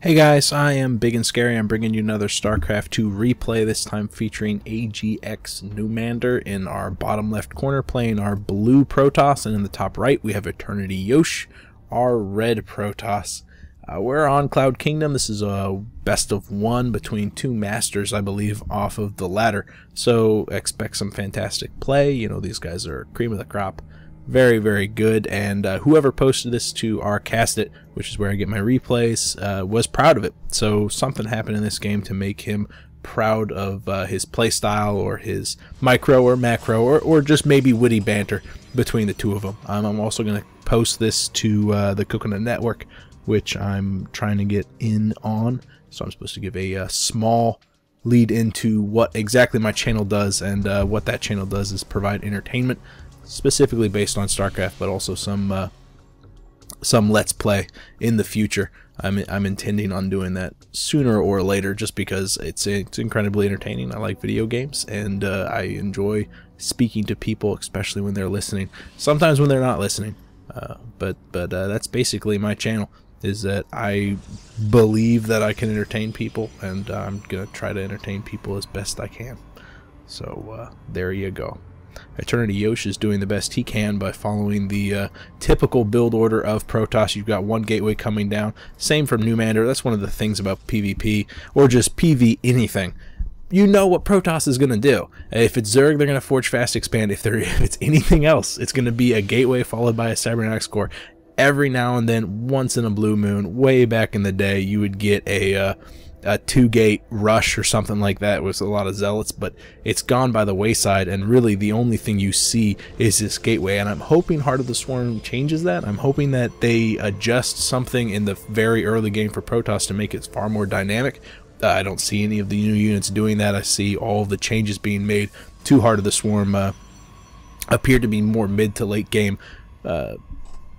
Hey guys, I am Ibigandscary. I'm bringing you another StarCraft 2 replay, this time featuring AGxNoumander in our bottom left corner, playing our blue Protoss, and in the top right we have ETERNiTYyosh, our red Protoss. We're on Cloud Kingdom. This is a best of one between two masters, I believe, off of the ladder, so expect some fantastic play. You know, these guys are cream of the crop. Very, very good, and whoever posted this to our Cast It, which is where I get my replays, was proud of it. So something happened in this game to make him proud of his playstyle, or his micro or macro, or just maybe witty banter between the two of them. I'm also going to post this to the Coconut Network, which I'm trying to get in on. So I'm supposed to give a small lead into what exactly my channel does, and what that channel does is provide entertainment, specifically based on StarCraft, but also some Let's Play in the future. I'm intending on doing that sooner or later, just because it's incredibly entertaining. I like video games, and I enjoy speaking to people, especially when they're listening. Sometimes when they're not listening, but that's basically my channel. Is that I believe that I can entertain people, and I'm gonna try to entertain people as best I can. So there you go. ETERNiTYyosh is doing the best he can by following the typical build order of Protoss. You've got one gateway coming down. Same from Noumander. That's one of the things about PvP, or just PV anything. You know what Protoss is going to do. If it's Zerg, they're going to forge fast expand. If it's anything else, it's going to be a gateway followed by a cybernetics core. Every now and then, once in a blue moon, way back in the day, you would get a two-gate rush or something like that with a lot of zealots, but it's gone by the wayside, and really the only thing you see is this gateway. And I'm hoping Heart of the Swarm changes that. I'm hoping that they adjust something in the very early game for Protoss to make it far more dynamic. I don't see any of the new units doing that. I see all of the changes being made to Heart of the Swarm appear to be more mid to late game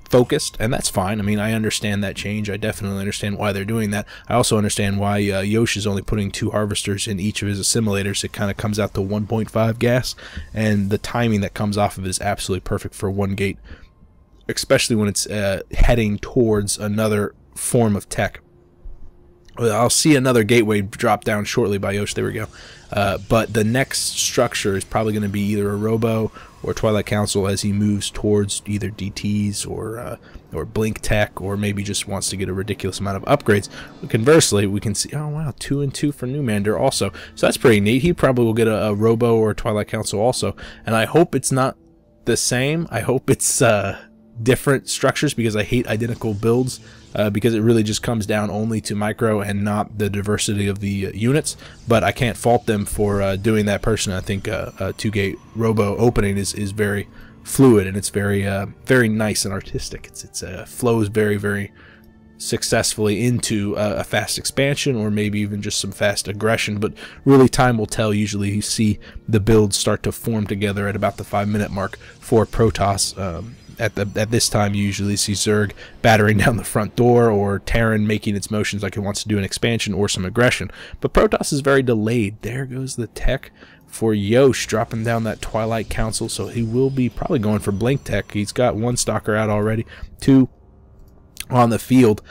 focused, and that's fine. I mean, I understand that change. I definitely understand why they're doing that. I also understand why Yosh is only putting 2 harvesters in each of his assimilators. It kind of comes out to 1.5 gas, and the timing that comes off of it is absolutely perfect for one gate, especially when it's heading towards another form of tech. I'll see another gateway drop down shortly by Yosh. There we go. But the next structure is probably going to be either a Robo or Twilight Council, as he moves towards either DTs or Blink Tech, or maybe just wants to get a ridiculous amount of upgrades. But conversely, we can see, oh wow, 2 and 2 for Noumander also. So that's pretty neat. He probably will get a Robo or a Twilight Council also. And I hope it's not the same. I hope it's different structures, because I hate identical builds, because it really just comes down only to micro and not the diversity of the units. But I can't fault them for doing that person. I think a 2-gate Robo opening is very fluid, and it's very very nice and artistic. It's flows very, very successfully into a fast expansion, or maybe even just some fast aggression. But really, time will tell. Usually you see the builds start to form together at about the 5-minute mark for Protoss. At this time, you usually see Zerg battering down the front door, or Terran making its motions like it wants to do an expansion or some aggression. But Protoss is very delayed. There goes the tech for Yosh, dropping down that Twilight Council, so he will be probably going for Blink Tech. He's got 1 stalker out already, 2 on the field.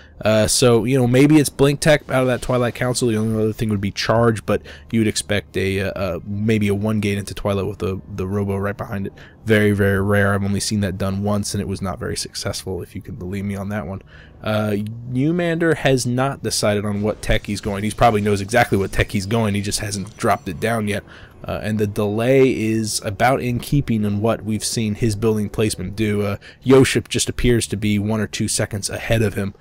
So, you know, maybe it's Blink Tech out of that Twilight Council. The only other thing would be Charge, but you would expect a maybe a 1-gate into Twilight with the Robo right behind it. Very, very rare. I've only seen that done once, and it was not very successful, if you can believe me on that one. Noumander has not decided on what tech he's going. He probably knows exactly what tech he's going. He just hasn't dropped it down yet. And the delay is about in keeping on what we've seen his building placement do. Yosh just appears to be 1 or 2 seconds ahead of him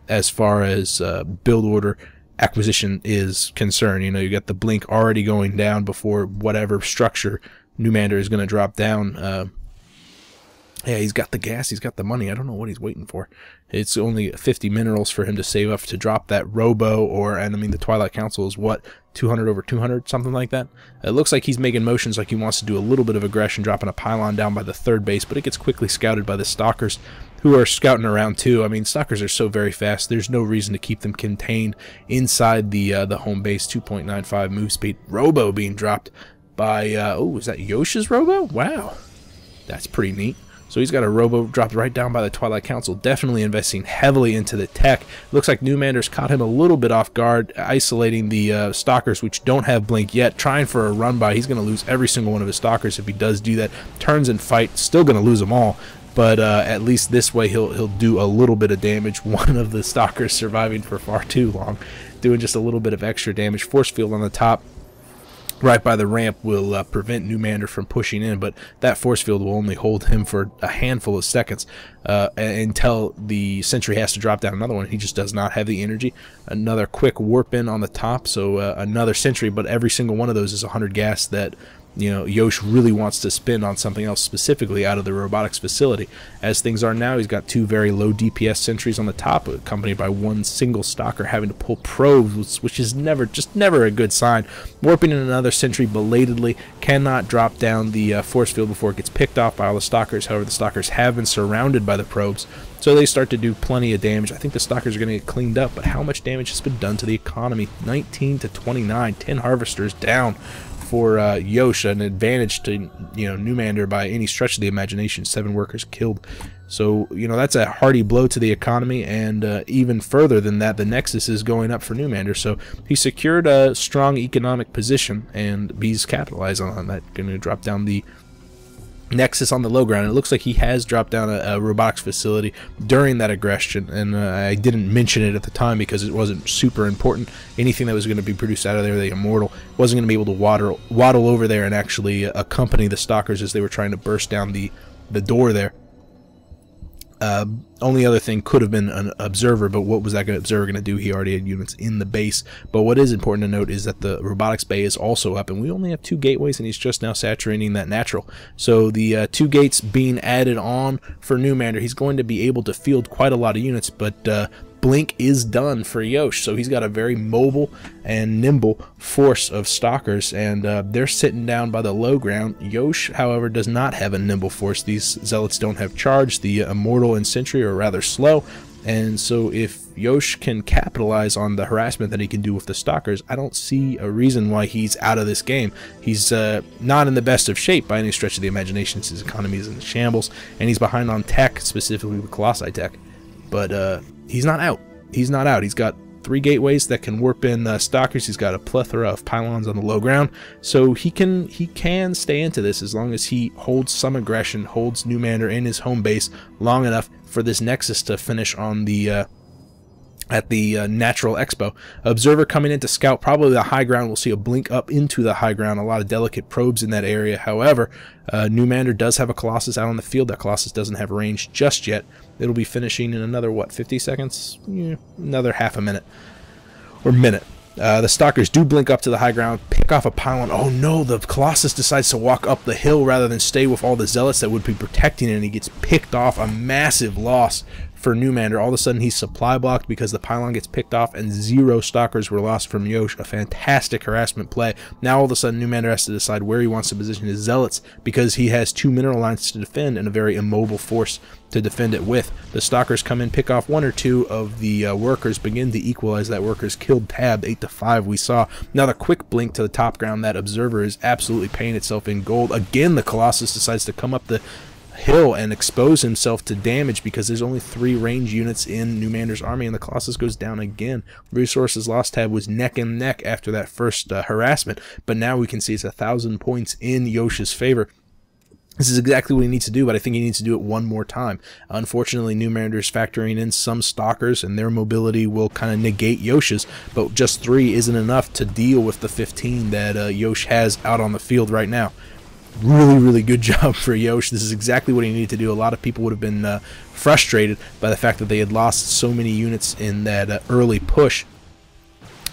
as far as build order acquisition is concerned. You know, you got the blink already going down before whatever structure Noumander is going to drop down. Yeah, he's got the gas, he's got the money. I don't know what he's waiting for. It's only 50 minerals for him to save up to drop that Robo, and I mean, the Twilight Council is what, 200 over 200, something like that. It looks like he's making motions like he wants to do a little bit of aggression, dropping a pylon down by the 3rd base, but it gets quickly scouted by the Stalkers, who are scouting around too. I mean, Stalkers are so very fast, there's no reason to keep them contained inside the home base. 2.95 move speed. Robo being dropped by, oh, is that Yosh's Robo? Wow, that's pretty neat. So he's got a robo dropped right down by the Twilight Council, definitely investing heavily into the tech. Looks like NewMander's caught him a little bit off guard, isolating the Stalkers, which don't have blink yet, trying for a run by. He's going to lose every single one of his Stalkers if he does do that. Turns and fight, still going to lose them all. But at least this way he'll do a little bit of damage. One of the Stalkers surviving for far too long, doing just a little bit of extra damage. Force field on the top right by the ramp will prevent NewMander from pushing in, but that force field will only hold him for a handful of seconds until the sentry has to drop down another one. He just does not have the energy. Another quick warp in on the top, so another sentry, but every single one of those is 100 gas that Yosh really wants to spend on something else, specifically out of the robotics facility. As things are now, he's got 2 very low DPS sentries on the top, accompanied by 1 single Stalker having to pull probes, which is never a good sign. Warping in another sentry belatedly, cannot drop down the force field before it gets picked off by all the Stalkers. However, the Stalkers have been surrounded by the probes, so they start to do plenty of damage. I think the Stalkers are going to get cleaned up, but how much damage has been done to the economy? 19 to 29, 10 harvesters down for Yosh, an advantage to NewMander by any stretch of the imagination. 7 workers killed, so that's a hearty blow to the economy. And even further than that, the Nexus is going up for NewMander, so he secured a strong economic position, and he's capitalizing on that. Going to drop down the Nexus on the low ground. It looks like he has dropped down a robotics facility during that aggression, and I didn't mention it at the time because it wasn't super important. Anything that was going to be produced out of there, the Immortal, wasn't going to be able to waddle over there and actually accompany the Stalkers as they were trying to burst down the door there. Only other thing could have been an observer, but what was that observer going to do? He already had units in the base. But what is important to note is that the robotics bay is also up, and we only have 2 gateways, and he's just now saturating that natural. So the 2 gates being added on for NewMander, he's going to be able to field quite a lot of units, but blink is done for Yosh, so he's got a very mobile and nimble force of Stalkers, and they're sitting down by the low ground. Yosh, however, does not have a nimble force. These Zealots don't have charge. The Immortal and Sentry are rather slow, and so if Yosh can capitalize on the harassment that he can do with the Stalkers, I don't see a reason why he's out of this game. He's not in the best of shape by any stretch of the imagination. His economy is in shambles, and he's behind on tech, specifically with Colossi tech. But he's not out. He's not out. He's got 3 gateways that can warp in Stalkers. He's got a plethora of pylons on the low ground, so he can stay into this as long as he holds some aggression, holds NewMander in his home base long enough for this Nexus to finish on the at the Natural Expo. Observer coming in to scout probably the high ground. We'll see a blink up into the high ground. A lot of delicate probes in that area. However, NewMander does have a Colossus out on the field. That Colossus doesn't have range just yet. It'll be finishing in another, what, 50 seconds? Yeah, another half a minute. Or minute. The Stalkers do blink up to the high ground, pick off a pylon. Oh no, the Colossus decides to walk up the hill rather than stay with all the Zealots that would be protecting it, and he gets picked off. A massive loss for NewMander. All of a sudden he's supply blocked because the pylon gets picked off, and 0 Stalkers were lost from Yosh. A fantastic harassment play. Now all of a sudden NewMander has to decide where he wants to position his Zealots because he has 2 mineral lines to defend and a very immobile force to defend it with. The Stalkers come in, pick off 1 or 2 of the workers, begin to equalize that. Workers killed Tab 8 to 5. We saw now the quick blink to the top ground. That observer is absolutely paying itself in gold. Again, the Colossus decides to come up the hill and expose himself to damage because there's only 3 range units in NewMander's army, and the Colossus goes down again. Resources lost tab was neck and neck after that first harassment, but now we can see it's 1,000 points in Yosh's favor. This is exactly what he needs to do, but I think he needs to do it one more time. Unfortunately, NewMander's factoring in some Stalkers, and their mobility will kind of negate Yosh's, but just 3 isn't enough to deal with the 15 that Yosh has out on the field right now. Really good job for Yosh. This is exactly what he needed to do. A lot of people would have been frustrated by the fact that they had lost so many units in that early push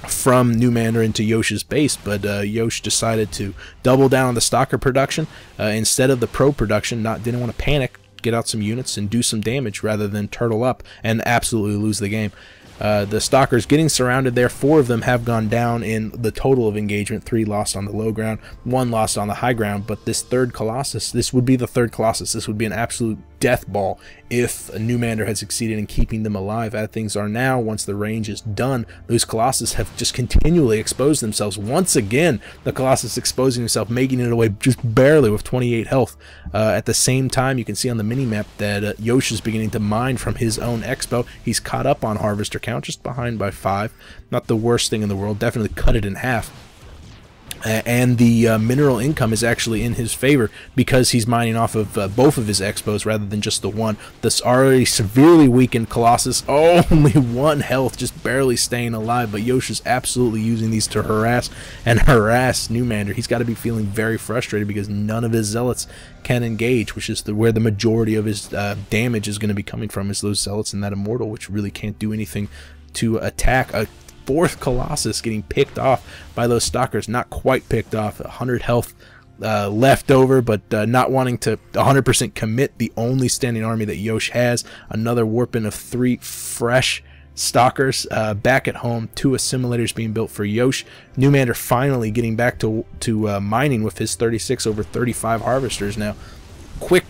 from NewMander into Yosh's base, but Yosh decided to double down on the Stalker production instead of the Pro production. Didn't want to panic, get out some units and do some damage rather than turtle up and absolutely lose the game. The Stalkers getting surrounded there. 4 of them have gone down in the total of engagement. 3 lost on the low ground, 1 lost on the high ground. But this third Colossus, this would be the third Colossus. This would be an absolute death ball if NouMander had succeeded in keeping them alive. As things are now, once the range is done, those Colossus have just continually exposed themselves. Once again, the Colossus exposing himself, making it away just barely with 28 health. At the same time, you can see on the mini-map that Yosh is beginning to mine from his own Expo. He's caught up on Harvester count, just behind by 5. Not the worst thing in the world, definitely cut it in half. And the mineral income is actually in his favor because he's mining off of both of his Expos rather than just the one. This already severely weakened Colossus, only 1 health, just barely staying alive, but Yosh is absolutely using these to harass NouMander. He's got to be feeling very frustrated because none of his Zealots can engage, which is where the majority of his damage is going to be coming from, is those Zealots and that Immortal, which really can't do anything to attack. A 4th Colossus getting picked off by those Stalkers, not quite picked off, 100 health left over, but not wanting to 100% commit the only standing army that Yosh has. Another warping of 3 fresh Stalkers back at home. 2 assimilators being built for Yosh. NouMander finally getting back to mining with his 36 over 35 harvesters now. Quick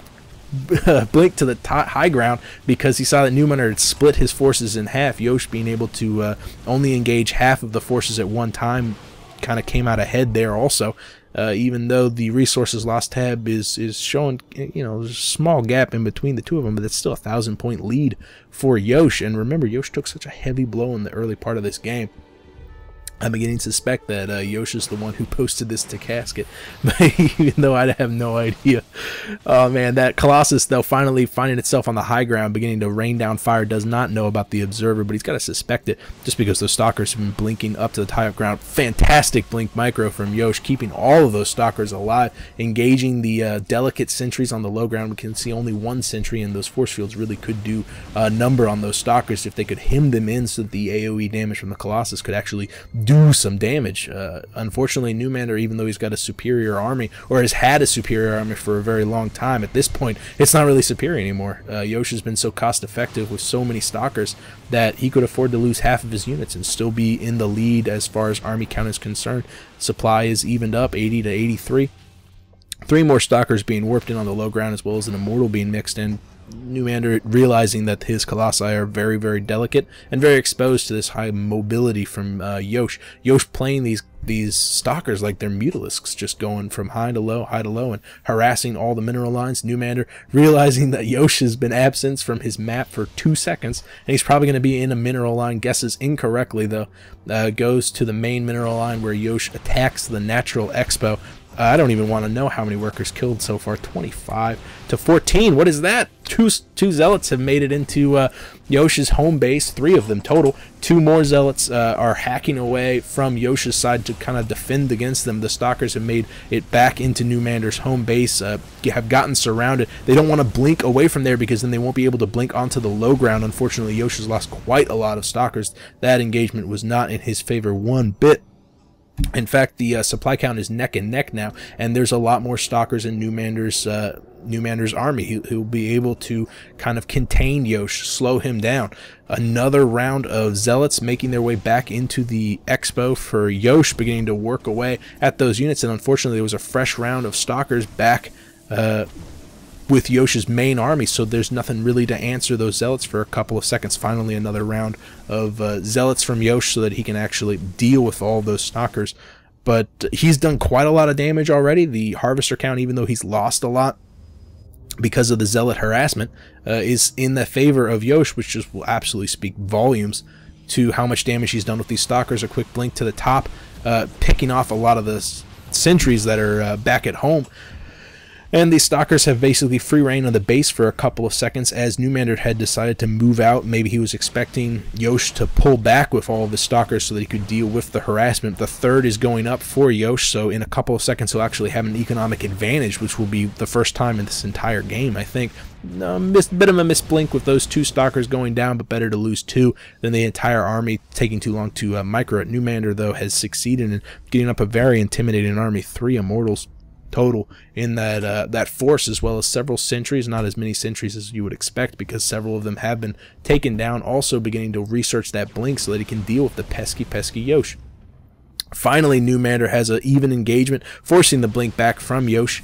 blink to the high ground because he saw that NouMander had split his forces in half. Yosh being able to only engage half of the forces at one time kind of came out ahead there also. Even though the resources lost tab is showing, you know, there's a small gap in between the two of them, but it's still a 1,000-point lead for Yosh. And remember, Yosh took such a heavy blow in the early part of this game. I'm beginning to suspect that Yosh is the one who posted this to Casket, even though I have no idea. Oh man, that Colossus, though, finally finding itself on the high ground, beginning to rain down fire, does not know about the Observer, but he's got to suspect it just because those Stalkers have been blinking up to the high ground. Fantastic blink micro from Yosh, keeping all of those Stalkers alive, engaging the delicate sentries on the low ground. We can see only 1 sentry, and those force fields really could do a number on those Stalkers if they could hem them in so that the AoE damage from the Colossus could actually do some damage. Unfortunately, NouMander, even though he's got a superior army, or has had a superior army for a very long time, at this point it's not really superior anymore. Yosh has been so cost effective with so many Stalkers that he could afford to lose half of his units and still be in the lead as far as army count is concerned. Supply is evened up 80 to 83. 3 more Stalkers being warped in on the low ground, as well as an Immortal being mixed in. NouMander realizing that his Colossi are very, very delicate and very exposed to this high mobility from Yosh. Yosh playing these Stalkers like they're Mutalisks, just going from high to low, and harassing all the mineral lines. NouMander realizing that Yosh has been absent from his map for 2 seconds, and he's probably going to be in a mineral line. Guesses incorrectly, though. Goes to the main mineral line where Yosh attacks the natural Expo. I don't even want to know how many workers killed so far. 25 to 14. What is that? Two Zealots have made it into Yosh's home base. 3 of them total. 2 more Zealots are hacking away from Yosh's side to kind of defend against them. The Stalkers have made it back into NouMander's home base. Have gotten surrounded. They don't want to blink away from there because then they won't be able to blink onto the low ground. Unfortunately, Yosh has lost quite a lot of Stalkers. That engagement was not in his favor one bit. In fact, the supply count is neck and neck now, and there's a lot more Stalkers in NouMander's army. He'll be able to kind of contain Yosh, slow him down. Another round of Zealots making their way back into the Expo for Yosh, beginning to work away at those units, and unfortunately there was a fresh round of Stalkers back with Yosh's main army, so there's nothing really to answer those Zealots for a couple of seconds. Finally, another round of Zealots from Yosh so that he can actually deal with all those Stalkers. But he's done quite a lot of damage already. The Harvester count, even though he's lost a lot because of the Zealot harassment, is in the favor of Yosh, which just will absolutely speak volumes to how much damage he's done with these Stalkers. A quick blink to the top, picking off a lot of the sentries that are back at home. And these Stalkers have basically free reign on the base for a couple of seconds as NouMander had decided to move out. Maybe he was expecting Yosh to pull back with all of the Stalkers so that he could deal with the harassment. The third is going up for Yosh, so in a couple of seconds he'll actually have an economic advantage, which will be the first time in this entire game, I think. Bit of a misblink with those 2 Stalkers going down, but better to lose 2 than the entire army taking too long to micro it. NouMander, though, has succeeded in getting up a very intimidating army, 3 Immortals. total in that force, as well as several sentries. Not as many sentries as you would expect, because several of them have been taken down. Also beginning to research that blink so that he can deal with the pesky Yosh. Finally, NouMander has an even engagement, forcing the blink back from Yosh,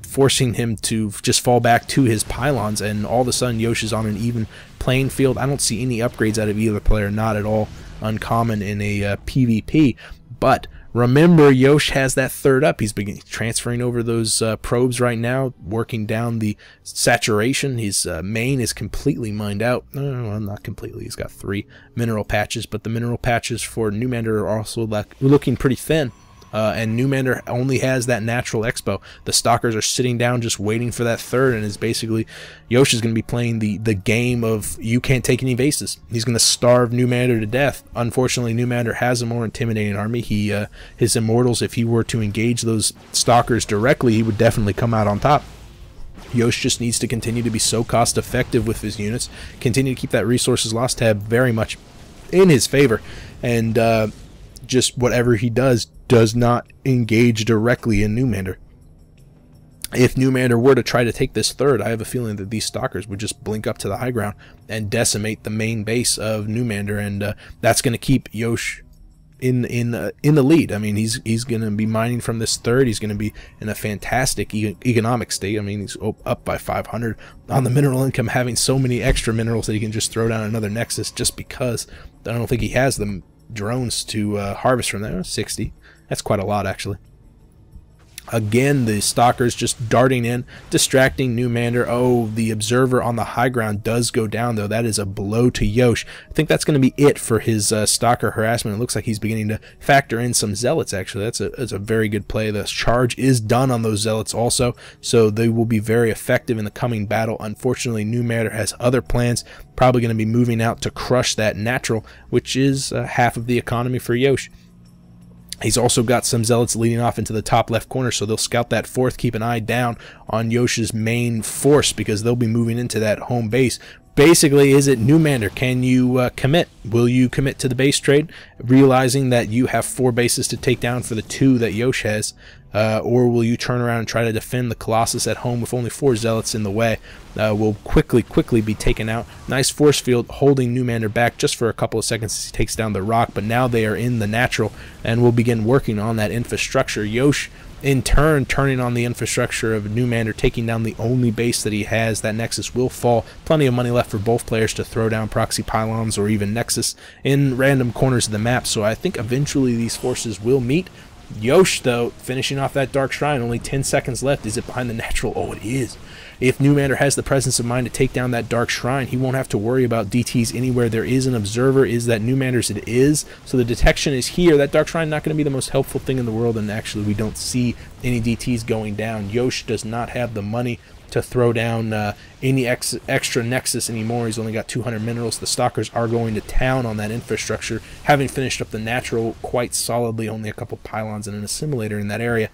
forcing him to just fall back to his pylons, and all of a sudden Yosh is on an even playing field. I don't see any upgrades out of either player, not at all uncommon in a PvP, but remember, Yosh has that third up. He's beginning transferring over those probes right now, working down the saturation. His main is completely mined out. Well, not completely. He's got 3 mineral patches, but the mineral patches for NouMander are also looking pretty thin. And NouMander only has that natural expo. The stalkers are sitting down just waiting for that third, and is basically, Yosh is going to be playing the game of you can't take any bases. He's going to starve NouMander to death. Unfortunately, NouMander has a more intimidating army. His immortals, if he were to engage those stalkers directly, he would definitely come out on top. Yosh just needs to continue to be so cost effective with his units, continue to keep that resources lost tab very much in his favor, and just whatever he does not engage directly in NouMander. If NouMander were to try to take this third, I have a feeling that these stalkers would just blink up to the high ground and decimate the main base of NouMander, and that's going to keep Yosh in the lead. I mean, he's going to be mining from this third. He's going to be in a fantastic economic state. I mean, he's up by 500 on the mineral income, having so many extra minerals that he can just throw down another Nexus, just because I don't think he has the drones to harvest from there. 60. That's quite a lot, actually. Again, the stalkers just darting in, distracting NouMander. Oh, the observer on the high ground does go down, though. That is a blow to Yosh. I think that's going to be it for his stalker harassment. It looks like he's beginning to factor in some zealots, actually. That's a very good play. The charge is done on those zealots also, so they will be very effective in the coming battle. Unfortunately, NouMander has other plans, probably going to be moving out to crush that natural, which is half of the economy for Yosh. He's also got some zealots leading off into the top left corner, so they'll scout that fourth, keep an eye down on Yosh's main force, because they'll be moving into that home base. Basically, is it NouMander? Can you commit? Will you commit to the base trade, realizing that you have 4 bases to take down for the 2 that Yosh has? Or will you turn around and try to defend the Colossus at home with only 4 zealots in the way? Will quickly be taken out. Nice force field holding NouMander back just for a couple of seconds as he takes down the rock, but now they are in the natural and will begin working on that infrastructure. Yosh, in turn, turning on the infrastructure of NouMander, taking down the only base that he has. That Nexus will fall. Plenty of money left for both players to throw down proxy pylons or even Nexus in random corners of the map, so I think eventually these forces will meet. Yosh, though, finishing off that Dark Shrine, only 10 seconds left. Is it behind the natural? Oh, it is. If NouMander has the presence of mind to take down that Dark Shrine, he won't have to worry about DTs anywhere. There is an observer. Is that NouMander's? It is. So the detection is here. That Dark Shrine not going to be the most helpful thing in the world, and actually we don't see any DTs going down. Yosh does not have the money to throw down any extra Nexus anymore. He's only got 200 minerals. The stalkers are going to town on that infrastructure, having finished up the natural quite solidly. Only a couple pylons and an assimilator in that area.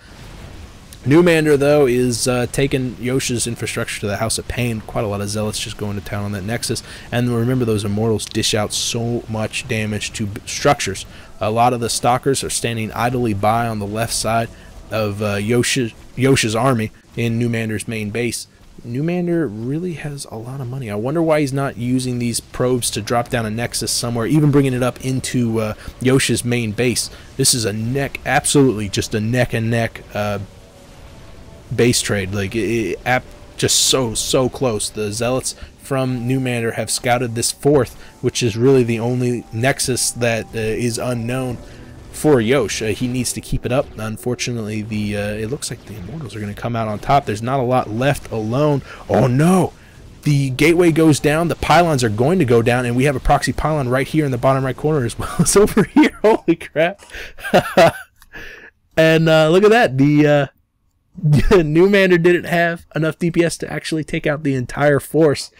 NouMander, though, is taking Yosh's infrastructure to the House of Pain. Quite a lot of zealots just going to town on that Nexus. And remember, those immortals dish out so much damage to structures. A lot of the stalkers are standing idly by on the left side of Yosh's army in NouMander's main base. NouMander really has a lot of money. I wonder why he's not using these probes to drop down a Nexus somewhere, even bringing it up into Yosh's main base. This is absolutely just a neck and neck base trade. Like, just so close. The zealots from NouMander have scouted this fourth, which is really the only Nexus that is unknown for Yosh. He needs to keep it up. Unfortunately, it looks like the immortals are going to come out on top. There's not a lot left alone. Oh no! The gateway goes down. The pylons are going to go down, and we have a proxy pylon right here in the bottom right corner as well as over here. Holy crap! And look at that. The NouMander didn't have enough DPS to actually take out the entire force,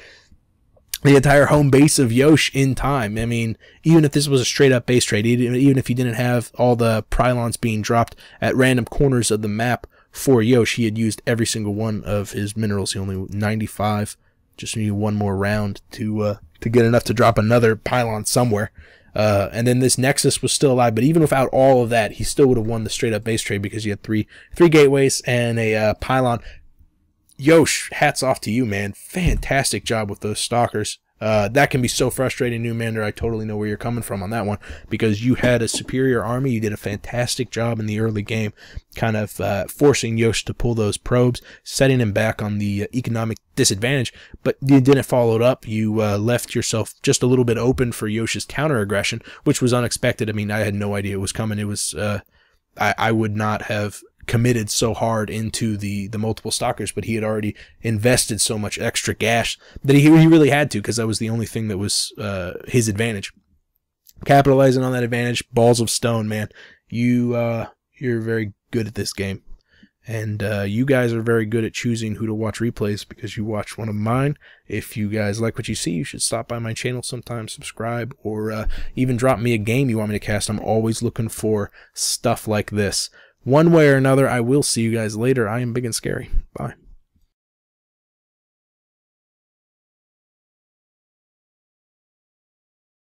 the entire home base of Yosh in time. I mean, even if this was a straight up base trade, even if he didn't have all the pylons being dropped at random corners of the map for Yosh, he had used every single one of his minerals. He only 95. Just need one more round to get enough to drop another pylon somewhere. And then this Nexus was still alive, but even without all of that, he still would have won the straight up base trade because you had three gateways and a pylon. Yosh, hats off to you, man. Fantastic job with those stalkers. That can be so frustrating, Noumander. I totally know where you're coming from on that one, because you had a superior army. You did a fantastic job in the early game, kind of forcing Yosh to pull those probes, setting him back on the economic disadvantage, but you didn't follow it up. You left yourself just a little bit open for Yosh's counter aggression, which was unexpected. I mean, I had no idea it was coming. It was I would not have committed so hard into the multiple stalkers, but he had already invested so much extra gas that he really had to, because that was the only thing that was his advantage. Capitalizing on that advantage, balls of stone, man. You're very good at this game, and you guys are very good at choosing who to watch replays, because you watched one of mine. If you guys like what you see, you should stop by my channel sometime, subscribe, or even drop me a game you want me to cast. I'm always looking for stuff like this. One way or another, I will see you guys later. I am Big and Scary. Bye.